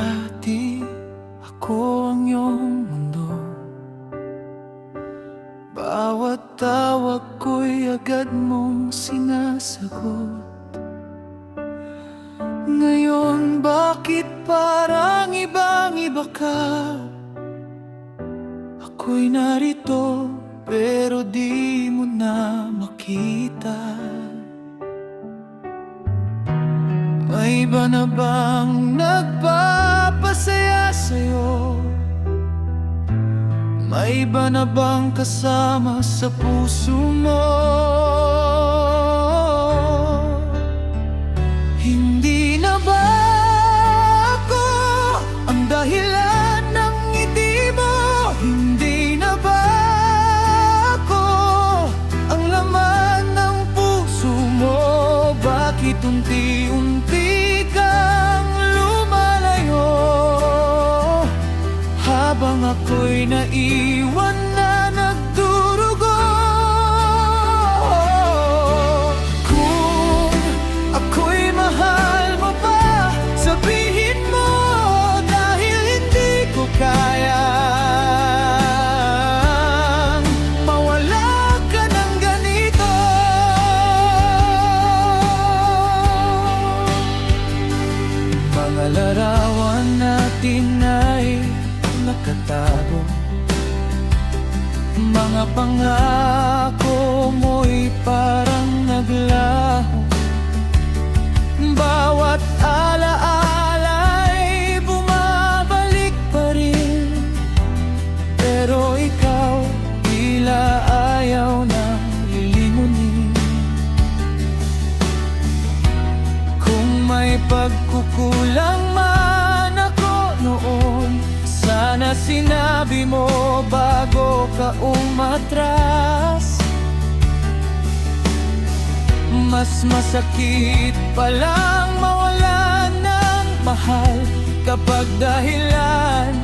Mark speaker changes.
Speaker 1: dati ako ang iyong mundo. Bawat tawag ko'y agad mong sinasagot. Ngayon bakit parang ibang-iba ka? Ako'y narito pero di mo na makita. May iba na bang nagpapasaya sa'yo? May iba na bang kasama sa puso mo? Hindi na ba ako ang dahilan ng ngiti mo? Hindi na ba ako ang laman ng puso mo? Bakit unti-unti kang lumalayo? Habang ako'y naiwan na nagdurugo. Kung ako'y mahal mo pa, sabihin mo, dahil hindi ko kayang mawala ka ng ganito. Mga larawan natin ay nakatago, mga pangako mo'y parang naglaho. Bawat alaala'y bumabalik pa rin, pero ikaw tila ayaw na lilingunin. Kung may pagkukulang man ako noon, sana sinabi mo bago ka umatras. Mas masakit palang mawalan ng mahal kapag dahilan